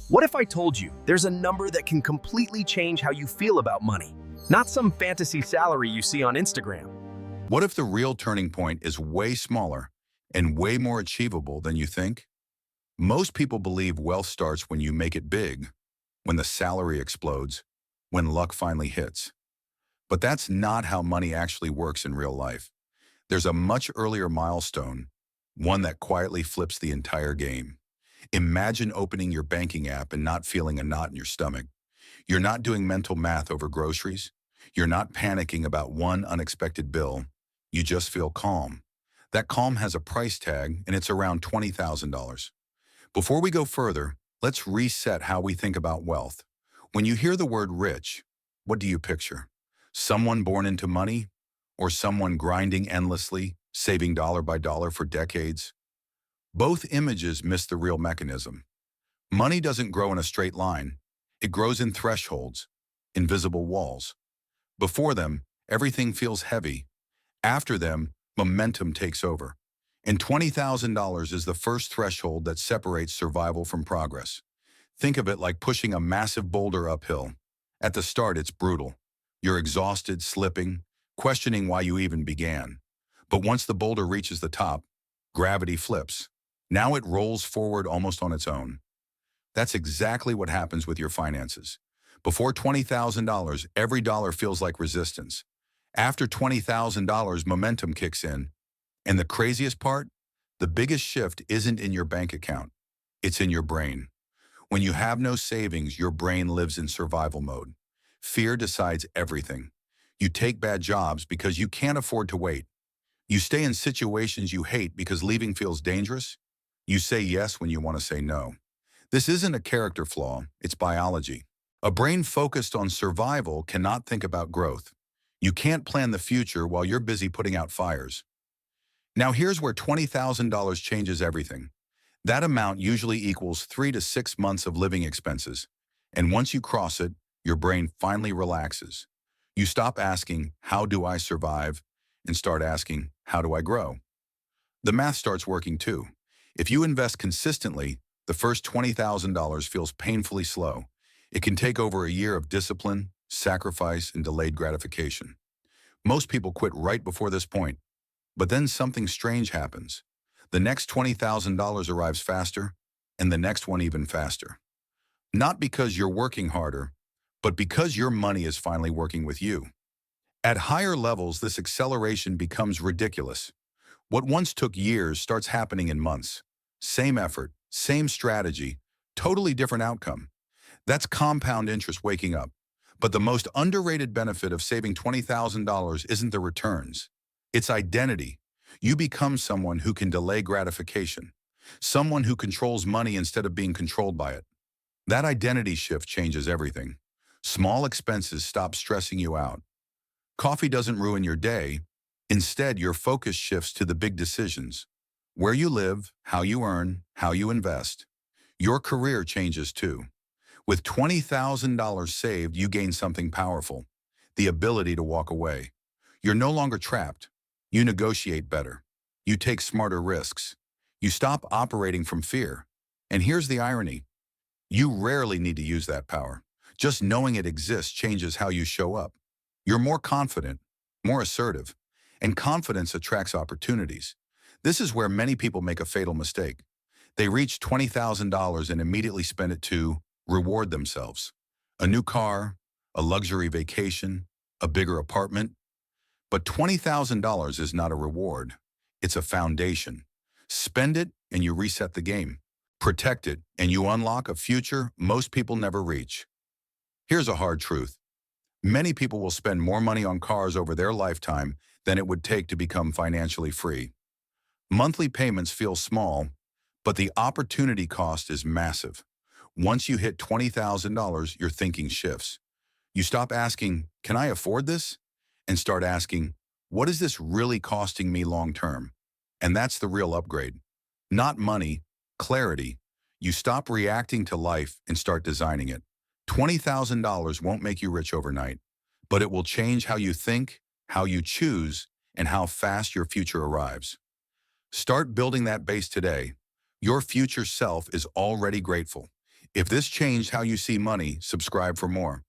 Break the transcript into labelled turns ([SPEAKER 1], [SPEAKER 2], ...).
[SPEAKER 1] What if I told you there's a number that can completely change how you feel about money? Not some fantasy salary you see on Instagram.
[SPEAKER 2] What if the real turning point is way smaller and way more achievable than you think? Most people believe wealth starts when you make it big, when the salary explodes, when luck finally hits. But that's not how money actually works in real life. There's a much earlier milestone, one that quietly flips the entire game. Imagine opening your banking app and not feeling a knot in your stomach. You're not doing mental math over groceries. You're not panicking about one unexpected bill. You just feel calm. That calm has a price tag, and it's around $20,000. Before we go further, let's reset how we think about wealth. When you hear the word rich, what do you picture? Someone born into money, or someone grinding endlessly, saving dollar by dollar for decades? Both images miss the real mechanism. Money doesn't grow in a straight line. It grows in thresholds, invisible walls. Before them, everything feels heavy. After them, momentum takes over. And $20,000 is the first threshold that separates survival from progress. Think of it like pushing a massive boulder uphill. At the start, it's brutal. You're exhausted, slipping, questioning why you even began. But once the boulder reaches the top, gravity flips. Now it rolls forward almost on its own. That's exactly what happens with your finances. Before $20,000, every dollar feels like resistance. After $20,000, momentum kicks in. And the craziest part? The biggest shift isn't in your bank account. It's in your brain. When you have no savings, your brain lives in survival mode. Fear decides everything. You take bad jobs because you can't afford to wait. You stay in situations you hate because leaving feels dangerous. You say yes when you want to say no. This isn't a character flaw, it's biology. A brain focused on survival cannot think about growth. You can't plan the future while you're busy putting out fires. Now here's where $20,000 changes everything. That amount usually equals 3 to 6 months of living expenses. And once you cross it, your brain finally relaxes. You stop asking, how do I survive? And start asking, how do I grow? The math starts working too. If you invest consistently, the first $20,000 feels painfully slow. It can take over a year of discipline, sacrifice, and delayed gratification. Most people quit right before this point. But then something strange happens. The next $20,000 arrives faster, and the next one even faster. Not because you're working harder, but because your money is finally working with you. At higher levels, this acceleration becomes ridiculous. What once took years starts happening in months. Same effort, same strategy, totally different outcome. That's compound interest waking up. But the most underrated benefit of saving $20,000 isn't the returns. It's identity. You become someone who can delay gratification, someone who controls money instead of being controlled by it. That identity shift changes everything. Small expenses stop stressing you out. Coffee doesn't ruin your day. Instead, your focus shifts to the big decisions. Where you live, how you earn, how you invest. Your career changes too. With $20,000 saved, you gain something powerful, the ability to walk away. You're no longer trapped. You negotiate better. You take smarter risks. You stop operating from fear. And here's the irony. You rarely need to use that power. Just knowing it exists changes how you show up. You're more confident, more assertive, and confidence attracts opportunities. This is where many people make a fatal mistake. They reach $20,000 and immediately spend it to reward themselves. A new car, a luxury vacation, a bigger apartment. But $20,000 is not a reward. It's a foundation. Spend it and you reset the game. Protect it and you unlock a future most people never reach. Here's a hard truth. Many people will spend more money on cars over their lifetime than it would take to become financially free. Monthly payments feel small, but the opportunity cost is massive. Once you hit $20,000, your thinking shifts. You stop asking, can I afford this? And start asking, what is this really costing me long term? And that's the real upgrade. Not money, clarity. You stop reacting to life and start designing it. $20,000 won't make you rich overnight, but it will change how you think, how you choose, and how fast your future arrives. Start building that base today. Your future self is already grateful. If this changed how you see money, subscribe for more.